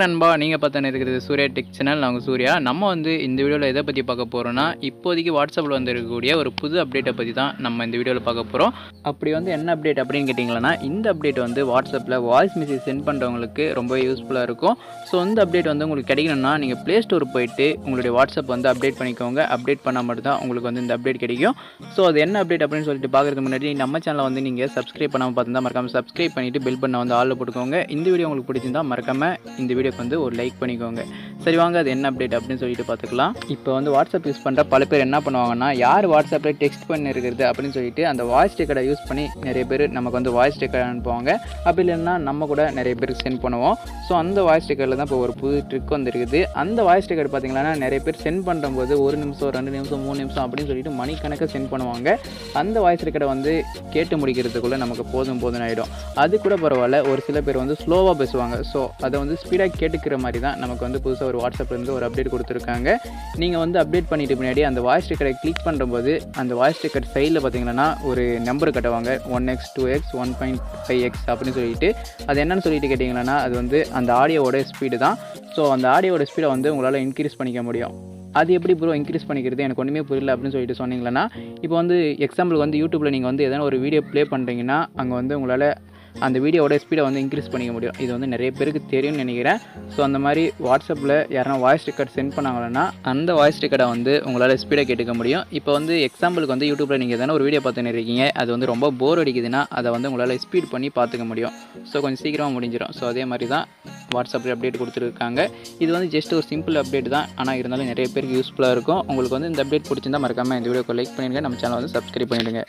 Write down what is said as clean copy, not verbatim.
நண்பா, நீங்கள் பார்த்துன்னு இருக்கிறது சூர்யா டெக் சேனல். நாங்கள் சூர்யா. நம்ம வந்து இந்த வீடியோவில் எதை பற்றி பார்க்க போகிறோன்னா, இப்போதைக்கு வாட்ஸ்அப்பில் வந்து இருக்கக்கூடிய ஒரு புது அப்டேட்டை பற்றி தான் நம்ம இந்த வீடியோவில் பார்க்க போகிறோம். அப்படி வந்து என்ன அப்டேட் அப்படின்னு கேட்டிங்களன்னா, இந்த அப்டேட் வந்து வாட்ஸ்அப்பில் வாய்ஸ் மெசேஜ் சென்ட் பண்ணுறவங்களுக்கு ரொம்ப யூஸ்ஃபுல்லாக இருக்கும். ஸோ இந்த அப்டேட் வந்து உங்களுக்கு கிடைக்கணும்னா, நீங்கள் ப்ளே ஸ்டோர் போயிட்டு உங்களுடைய வாட்ஸ்அப் வந்து அப்டேட் பண்ணிக்கோங்க. அப்டேட் பண்ணால் மட்டும் தான் உங்களுக்கு வந்து இந்த அப்டேட் கிடைக்கும். ஸோ அது என்ன அப்டேட் அப்படின்னு சொல்லிட்டு பார்க்குறதுக்கு முன்னாடி நம்ம சேனலை வந்து நீங்கள் சப்ஸ்கிரைப் பண்ணாமல் பார்த்துருந்தா மறக்காமல் சப்ஸ்கிரைப் பண்ணிவிட்டு பெல் பண்ண வந்து ஆளில் போட்டுக்கோங்க. இந்த வீடியோ உங்களுக்கு பிடிச்சிருந்தா மறக்காமல் இந்த வீடியோக்கு வந்து ஒரு லைக் பண்ணிக்கோங்க. சரி வாங்க, அது என்ன அப்டேட் அப்படின்னு சொல்லிட்டு பார்த்துக்கலாம். இப்போ வந்து வாட்ஸ்அப் யூஸ் பண்ணுற பல பேர் என்ன பண்ணுவாங்கன்னா, யார் வாட்ஸ்அப்பில் டெக்ஸ்ட் பண்ணிருக்கிறது அப்படின்னு சொல்லிட்டு அந்த வாய்ஸ் ரெக்கார்டை யூஸ் பண்ணி நிறைய பேர் நமக்கு வந்து வாய்ஸ் ரெக்கார்ட் அனுப்புவாங்க. அப்படி இல்லைன்னா நம்ம கூட நிறைய பேருக்கு சென்ட் பண்ணுவோம். ஸோ அந்த வாய்ஸ் ரெக்கார்டில் தான் இப்போ ஒரு புது ட்ரிக் வந்துருக்குது. அந்த வாய்ஸ் ரெக்கார்டு பார்த்தீங்கன்னா நிறைய பேர் சென்ட் பண்ணும்போது 1 நிமிஷம் 2 நிமிஷம் 3 நிமிஷம் அப்படின்னு சொல்லிட்டு மணிக்கணக்காக சென்ட் பண்ணுவாங்க. அந்த வாய்ஸ் ரெக்கார்டை வந்து கேட்டு முடிக்கிறதுக்குள்ளே நமக்கு போதும் ஆகிடும். அது கூட பரவாயில்ல, ஒரு சில பேர் வந்து ஸ்லோவாக பேசுவாங்க. ஸோ அதை வந்து ஸ்பீடாக கேட்டுக்கிற மாதிரி தான் நமக்கு வந்து புதுசாக ஒரு வாட்ஸ்அப்லேருந்து ஒரு அப்டேட் கொடுத்துருக்காங்க. நீங்கள் வந்து அப்டேட் பண்ணிட்டு பின்னாடி அந்த வாய்ஸ் ரெக்கார்டை கிளிக் பண்ணும்போது அந்த வாய்ஸ் ரெக்கார்ட் சைடில் பார்த்தீங்கன்னா ஒரு நம்பர் கட்டுவாங்க, 1x 2x 1.5x அப்படின்னு சொல்லிட்டு. அது என்னன்னு சொல்லிட்டு கேட்டிங்கன்னா, அது வந்து அந்த ஆடியோவோட ஸ்பீடு தான். ஸோ அந்த ஆடியோவோட ஸ்பீடை வந்து உங்களால் இன்க்ரீஸ் பண்ணிக்க முடியும். அது எப்படி ப்ரோ இன்க்ரீஸ் பண்ணிக்கிறது, எனக்கு ஒன்றுமே புரியல அப்படின்னு சொல்லிட்டு சொன்னீங்கன்னா, இப்போ வந்து எக்ஸாம்பிளுக்கு வந்து யூடியூப்பில் நீங்கள் வந்து எதனா ஒரு வீடியோ ப்ளே பண்ணுறீங்கன்னா, அங்கே வந்து உங்களால் அந்த வீடியோவோட ஸ்பீடை வந்து இன்க்ரீஸ் பண்ணிக்க முடியும். இது வந்து நிறைய பேருக்கு தெரியும்னு நினைக்கிறேன். ஸோ அந்த மாதிரி வாட்ஸ்அப்பில் யாராவது வாய்ஸ் ரெக்கார்ட் சென்ட் பண்ணாங்கன்னா அந்த வாய்ஸ் ரெக்கார்டை வந்து உங்களால் ஸ்பீடை கேட்டுக்க முடியும். இப்போ வந்து எக்ஸாம்பிளுக்கு வந்து யூடியூப்பில் நீங்கள் எதனா ஒரு வீடியோ பார்த்துன்னு இருக்கீங்க, அது வந்து ரொம்ப போர் அடிக்குதுன்னா அதை வந்து உங்களால் ஸ்பீட் பண்ணி பார்த்துக்க முடியும். ஸோ கொஞ்சம் சீக்கிரமாக முடிஞ்சிடும். ஸோ அதே மாதிரி தான் வாட்ஸ்அப்பில் அப்டேட் கொடுத்துருக்காங்க. இது வந்து ஜஸ்ட் ஒரு சிம்பிள் அப்டேட் தான், ஆனால் இருந்தாலும் நிறைய பேருக்கு யூஸ்ஃபுல்லாக இருக்கும். உங்களுக்கு வந்து இந்த அப்டேட் பிடிச்சிருந்தா மறக்காமல் இந்த வீடியோக்கு லைக் பண்ணிடுங்க. நம்ம சேனலை வந்து சப்ஸ்கிரைப் பண்ணிவிடுங்க.